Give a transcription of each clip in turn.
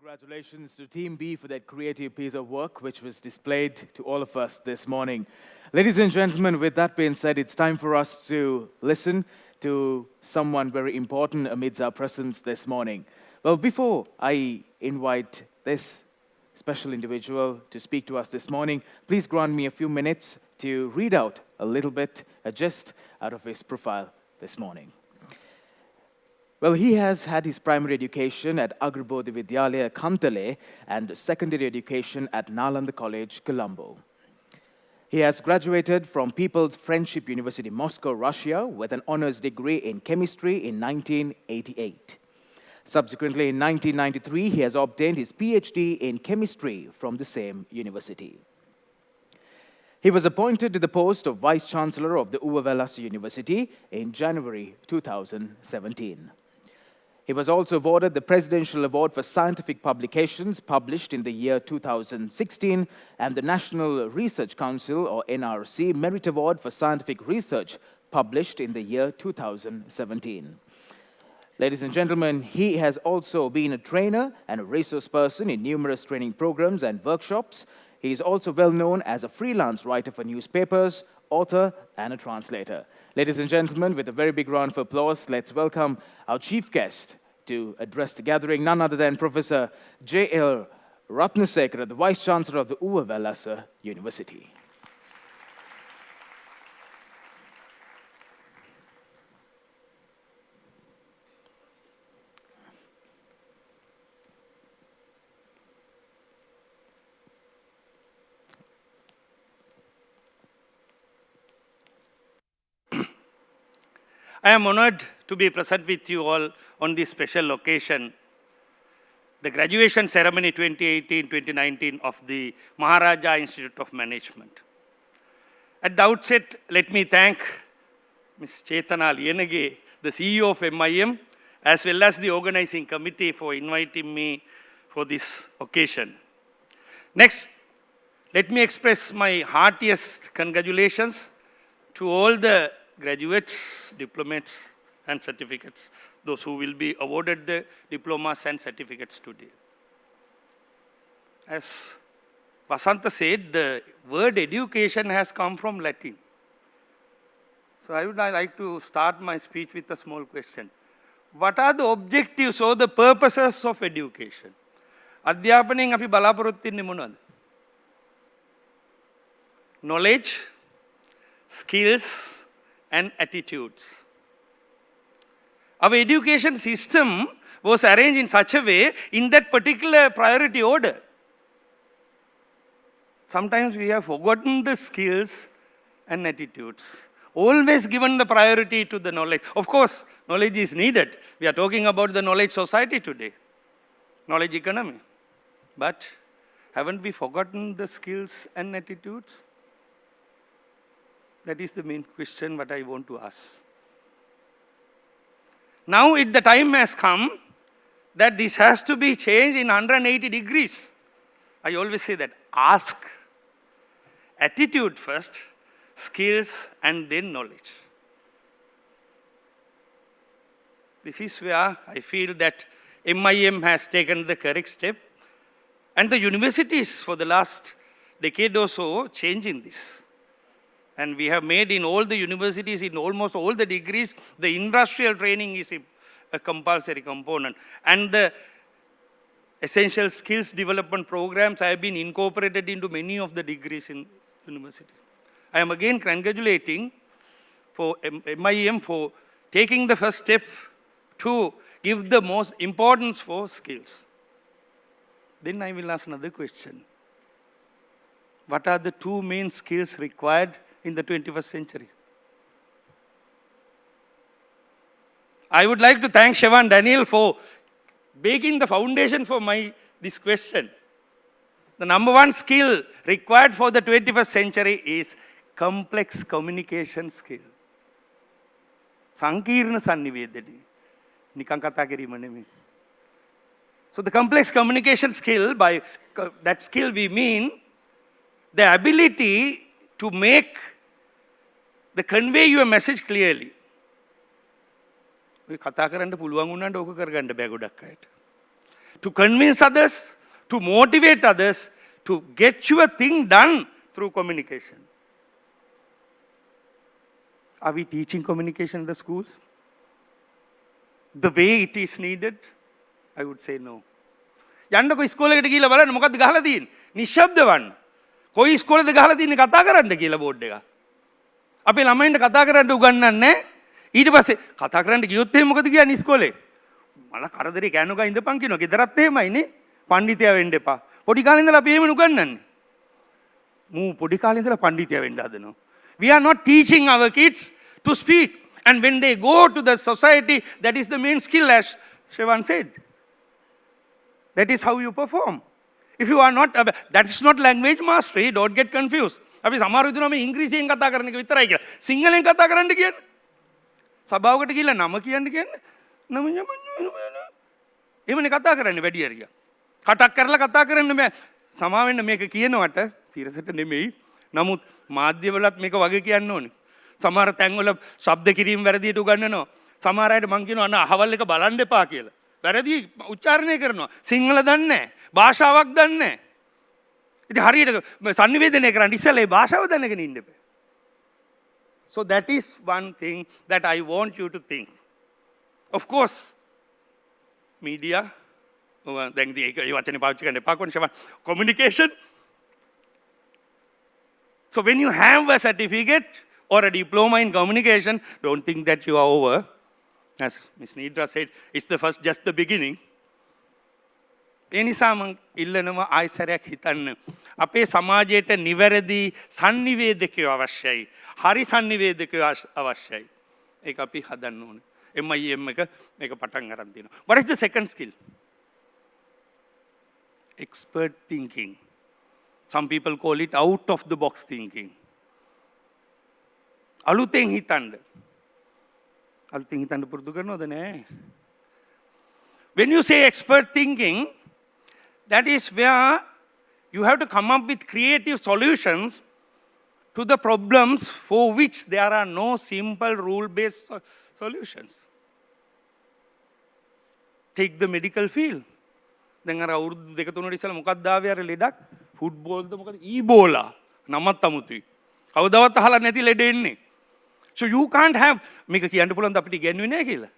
Congratulations to Team B for that creative piece of work which was displayed to all of us this morning. Ladies and gentlemen, with that being said, it's time for us to listen to someone very important amidst our presence this morning. Well, before I invite this special individual to speak to us this morning, please grant me a few minutes to read out a little bit, a gist out of his profile this morning. Well, he has had his primary education at Agrabodhi Vidyalaya, Kantale, and secondary education at Nalanda College, Colombo. He has graduated from People's Friendship University, Moscow, Russia, with an honors degree in chemistry in 1988. Subsequently, in 1993, he has obtained his PhD in chemistry from the same university. He was appointed to the post of Vice Chancellor of the Uva Wellassa University in January 2017. He was also awarded the Presidential Award for Scientific Publications published in the year 2016 and the National Research Council, or NRC, Merit Award for Scientific Research published in the year 2017. Ladies and gentlemen, he has also been a trainer and a resource person in numerous training programs and workshops. He is also well known as a freelance writer for newspapers, author, and a translator. Ladies and gentlemen, with a very big round of applause, let's welcome our chief guest to address the gathering, none other than Professor J.L. Ratnasekara, the Vice Chancellor of the Uva Wellassa University. I am honored to be present with you all on this special occasion, the graduation ceremony 2018-2019 of the Maharaja Institute of Management. At the outset, let me thank Ms. Chetana Liyanage, the CEO of MIM, as well as the organizing committee for inviting me for this occasion. Next, let me express my heartiest congratulations to all the graduates, diplomates, and certificates, those who will be awarded the diplomas and certificates today. As Vasanta said, the word education has come from Latin. So I would like to start my speech with a small question. What are the objectives or the purposes of education? අධ්‍යාපනයෙන් අපි බලාපොරොත්තු වෙන්නේ මොනවද? Knowledge, skills, and attitudes. Our education system was arranged in such a way in that particular priority order. Sometimes we have forgotten the skills and attitudes. Always given the priority to the knowledge. Of course, knowledge is needed. We are talking about the knowledge society today, knowledge economy. But haven't we forgotten the skills and attitudes? That is the main question what I want to ask. Now the time has come that this has to be changed in 180 degrees. I always say that, ask. Attitude first, skills, and then knowledge. This is where I feel that MIM has taken the correct step, and the universities for the last decade or so changing this. And we have made in all the universities, in almost all the degrees, the industrial training is a compulsory component. And the essential skills development programs have been incorporated into many of the degrees in universities. I am again congratulating for MIM for taking the first step to give the most importance for skills. Then I will ask another question. What are the two main skills required in the 21st century? I would like to thank Shevan Daniel for making the foundation for this question. The number one skill required for the 21st century is complex communication skill. සංකීර්ණ sannivedana. නිකන් කතා කිරීම නෙමෙයි. So the complex communication skill, by that skill we mean the ability to convey your message clearly. ඔය කතා කරන්න පුළුවන් වුණාට ඕක කරගන්න බෑ ගොඩක් අයට. to convince others, to motivate others, to get your thing done through communication. Are we teaching communication in the schools the way it is needed? I would say no. යන්නකො ඉස්කෝලේකට ගිහිල්ලා බලන්න මොකද්ද ගහලා තියෙන්නේ? නිශ්ශබ්ද වන්න. කොයි ඉස්කෝලේද ගහලා තියෙන්නේ කතා කරන්න කියලා බෝඩ් එක. අපේ ළමයින්ට කතා කරන්න උගන්වන්නේ ඊට පස්සේ කතා කරන්න ගියොත් එහෙම මොකද කියන්නේ ඉස්කෝලේ? මල කරදරේ කෑනෝ ගා ඉඳපන් කියනවා. ගෙදරත් එහෙමයිනේ. පඬිතියා වෙන්න එපා. පොඩි කාලේ ඉඳලා අපි එහෙම උගන්වන්නේ. මූ පොඩි කාලේ ඉඳලා පඬිතියා වෙන්න හදනවා. We are not teaching our kids to speak. And when they go to the society, that is the main skill, as Shrevan said. That is how you perform. If you are not, that is not language mastery, don't get confused. අපි සමහර විදිහට මේ ඉංග්‍රීසියෙන් කතා කරන එක විතරයි කියලා. සිංහලෙන් කතා කරන්න කියන්නේ. සභාවකට ගිහිල්ලා නම කියන්න කියන්නේ. නම එහෙමනේ කතා කරන්නේ වැඩි හරියක්. කටක් කරලා කතා කරන්න බෑ. සමාවෙන්න මේක කියනවට සිරසට නෙමෙයි. නමුත් මාධ්‍යවලත් මේක වගේ කියන්න ඕනේ. සමහර තැන්වල ශබ්ද කිරීම වැරදියට උගන්වනවා. සමහර අයට මං කියනවා අන්න අහවල් එක බලන්න එපා කියලා. වැරදි උච්චාරණය කරනවා. සිංහල දන්නේ නැහැ. භාෂාවක් දන්නේ නැහැ. ඉතින් හරියට sannivedanaya කරන්න ඉස්සෙල්ලා ඒ භාෂාව දැනගෙන ඉන්න බෑ. So that is one thing that I want you to think. Of course, media, දැන් ඒ වචනේ පාවිච්චි කරන්න එපා කොහොමද? Communication. So when you have a certificate or a diploma in communication, don't think that you are over. As Ms. Nidra said, it's the first, just the beginning. ඒ නිසා මම ඉල්ලනවා ආයසරයක් හිතන්න. අපේ සමාජයට නිවැරදි sannivedakaya අවශ්‍යයි. හරි sannivedakaya අවශ්‍යයි. ඒක අපි හදන්න ඕනේ. MIM එක මේක පටන් ගන්න තියෙනවා. What is the second skill? Expert thinking. Some people call it out of the box thinking. අලුතෙන් හිතන්න. අලුතෙන් හිතන්න පුරුදු කරනවද නැහැ? When you say expert thinking, that is where you have to come up with creative solutions to the problems for which there are no simple rule-based solutions. Take the medical field. දැන් අර අවුරුදු දෙක තුනකට ඉස්සෙල්ලා මොකක්ද ආවේ අර ලෙඩක්? ෆුට්බෝල්ද මොකද? ඊබෝලා. නමත් අමුතුයි. කවදාවත් අහලා නැති ලෙඩ එන්නේ. So you can't have මේක කියන්න පුළුවන්ද අපිට ඉගෙනුවේ නැහැ කියලා?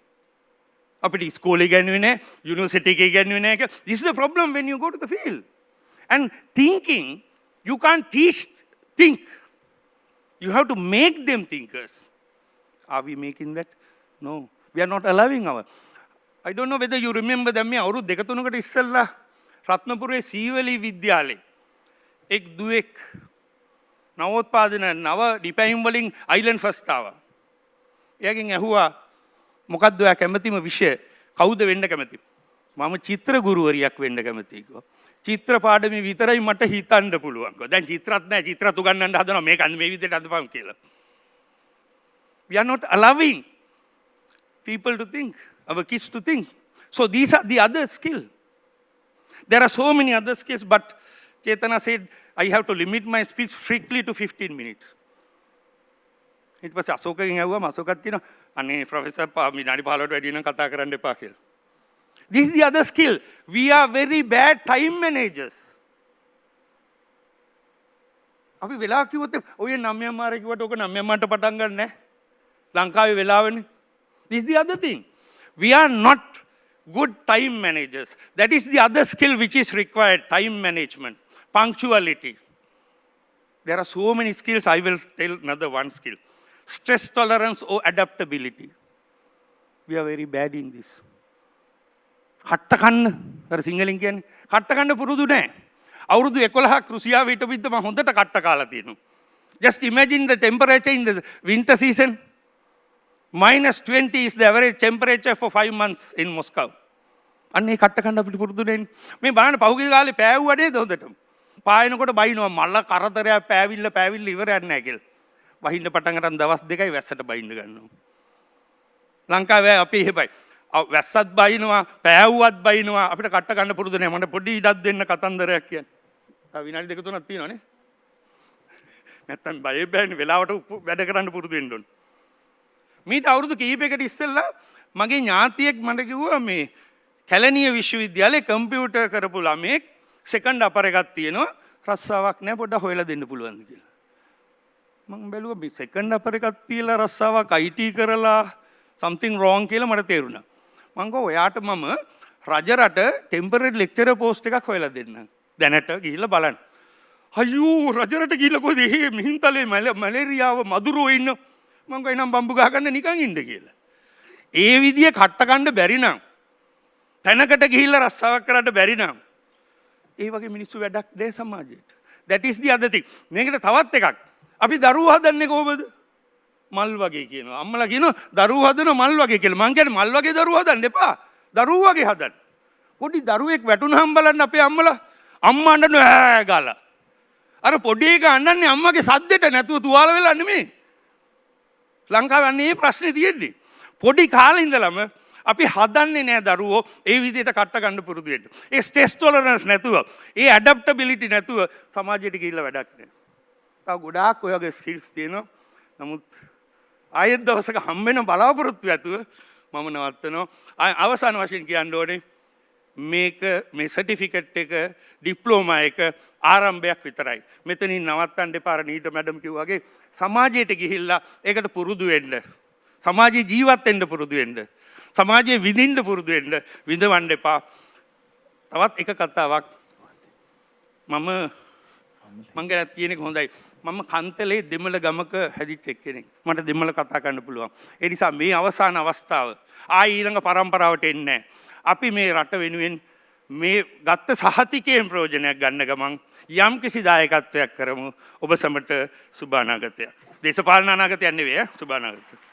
අපිට ඉස්කෝලේ ඉගෙනුවේ නැහැ, යුනිවර්සිටි එකේ ඉගෙනුවේ නැහැ කියලා. This is the problem when you go to the field. And thinking, you can't teach think. You have to make them thinkers. Are we making that? No. We are not allowing our. I don't know whether you remember that මේ අවුරුදු දෙක තුනකට ඉස්සෙල්ලා රත්නපුරේ සීවලී විද්‍යාලේ එක් දුවෙක් නවෝත්පාදන නව ඩිපැයිම් වලින් island first ආවා. එයාගෙන් ඇහුවා මොකද්ද ඔයා කැමතිම විෂය? කවුද වෙන්න කැමති? මම චිත්‍ර ගුරුවරියක් වෙන්න කැමතියි කිව්වා. චිත්‍ර පාඩමේ විතරයි මට හිතන්න පුළුවන් කිව්වා. දැන් චිත්‍රත් නැහැ. චිත්‍රත් උගන්වන්න හදනවා මේක මේ විදිහට අදපම් කියලා. We are not allowing people to think, our kids to think. So these are the other skill. There are so many other skills, but Chetana said, I have to limit my speech strictly to 15 minutes. ඊට පස්සේ අශෝකගෙන් ඇහුවම අශෝකත් කියනවා අනේ professor විනාඩි 15ට වැඩි වෙනකන් කතා කරන්න එපා කියලා. This is the other skill. We are very bad time managers. අපි වෙලා කිව්වොත් ඔය 9 මාර කිව්වට ඔක 9 මාරට පටන් ගන්න නැහැ. ලංකාවේ වෙලාවනේ. This is the other thing. We are not good time managers. That is the other skill which is required, time management, punctuality. There are so many skills. I will tell another one skill. Stress tolerance or adaptability. We are very bad in this. කට්ට කන්න අර සිංහලෙන් කියන්නේ කට්ට කන්න පුරුදු නැහැ. අවුරුදු 11ක් රුසියාවේ හිටපිට මම හොඳට කට්ට කාලා තියෙනවා. Just imagine the temperature in the winter season. -20 is the average temperature for 5 months in Moscow. අන්නේ කට්ට කන්න අපිට පුරුදු නැන්නේ. මේ බලන්න පහුගිය කාලේ පෑවුවා නේද හොඳටම. පායනකොට බයිනවා මල්ල කරදරයක් පෑවිල්ල ඉවරයක් නැහැ කියලා. වහින්න පටන් ගන්න දවස් දෙකයි වැස්සට බයින්න ගන්නවා. ලංකාවේ අපි එහෙමයි. වැස්සත් බයිනවා, පෑවුවත් බයිනවා. අපිට කට්ට ගන්න පුරුදු නැහැ. මට පොඩි ඉඩක් දෙන්න කතන්දරයක් කියන්න. තව විනාඩි දෙක තුනක් තියෙනවානේ. නැත්තම් බයෙ බෑනේ වෙලාවට වැඩ කරන්න පුරුදු වෙන්න ඕනේ. මීට අවුරුදු කිහිපයකට ඉස්සෙල්ලා මගේ ඥාතියෙක් මට කිව්වා මේ කැලණිය විශ්වවිද්‍යාලයේ කම්පියුටර් කරපු ළමෙක් සෙකන්ඩ් අපර් එකක් තියෙනවා රස්සාවක් නැහැ පොඩ්ඩක් හොයලා දෙන්න පුළුවන්ද කියලා. මම බැලුවා මේ සෙකන්ඩ් අපර් එකක් තියලා රස්සාවක් IT කරලා something wrong කියලා මට තේරුණා. මම ගෝ ඔයාට මම රජරට ටෙම්පරරි ලෙක්චරර් පෝස්ට් එකක් හොයලා දෙන්නම්. දැනට ගිහිල්ලා බලන්න. අයියෝ රජරට ගිහිල්ලා කොහෙද මේ මිහින්තලේ මැලේරියාව මදුරුවෝ ඉන්න. මම ගෝ එනම් බම්බු ගහ ගන්න නිකන් ඉන්න කියලා. ඒ විදිය කට්ට කන්න බැරි නම් තැනකට ගිහිල්ලා රස්සාවක් කරන්න බැරි නම් ඒ වගේ මිනිස්සු වැඩක් දෙයි සමාජයට. that is the other thing. මේකට තවත් එකක්. අපි දරුවෝ හදන්නේ කොහොමද? මල් වගේ කියනවා. අම්මලා කියනවා දරුවෝ හදන මල් වගේ කියලා. මං කියන්නේ මල් වගේ දරුවෝ හදන්න එපා. දරුවෝ වගේ හදන්න. පොඩි දරුවෙක් වැටුනහම බලන්න අපේ අම්මලා අම්මා අඬන ඈ ගාලා. අර පොඩි එක අඬන්නේ අම්මගේ සද්දෙට නැතුව තුවාල වෙලා නෙමෙයි. ලංකාවේ අන්නේ මේ ප්‍රශ්නේ තියෙන්නේ. පොඩි කාලේ ඉඳලම අපි හදන්නේ නෑ දරුවෝ ඒ විදිහට කට්ට ගන්න පුරුදු වෙන්න. ඒ ස්ට්‍රෙස් ටොලරන්ස් නැතුව, ඒ ඇඩැප්ටබිලිටි නැතුව සමාජයට ගිහිල්ලා වැඩක් නෑ. තව ගොඩාක් ඔය වගේ ස්කිල්ස් තියෙනවා. නමුත් ආයෙත් දවසක හම්බ වෙන බලාපොරොත්තු ඇතුව මම නවත්තනවා. අවසාන වශයෙන් කියන්න ඕනේ මේක මේ සර්ටිෆිකට් එක ඩිප්ලෝමා එක ආරම්භයක් විතරයි. මෙතනින් නවත්තන්න එපා. නීට මැඩම් කිව්වා වගේ සමාජයට ගිහිල්ලා ඒකට පුරුදු වෙන්න. සමාජයේ ජීවත් වෙන්න පුරුදු වෙන්න. සමාජයේ විඳින්න පුරුදු වෙන්න. විඳවන්න එපා. තවත් එක කතාවක් මම ගැන කියන එක හොඳයි. මම කන්තලේ දෙමළ ගමක හැදිච්ච එක්කෙනෙක්. මට දෙමළ කතා කරන්න පුළුවන්. ඒ නිසා මේ අවසාන අවස්ථාව ආයි ඊළඟ පරම්පරාවට එන්නේ නැහැ. අපි මේ රට වෙනුවෙන් මේ ගත්ත සහතිකයෙන් ප්‍රයෝජනයක් ගන්න ගමන් යම් කිසි දායකත්වයක් කරමු. ඔබ සමට සුබ අනාගතයක්. දේශපාලන අනාගතයක් නෙවෙයි සුබ අනාගතයක්.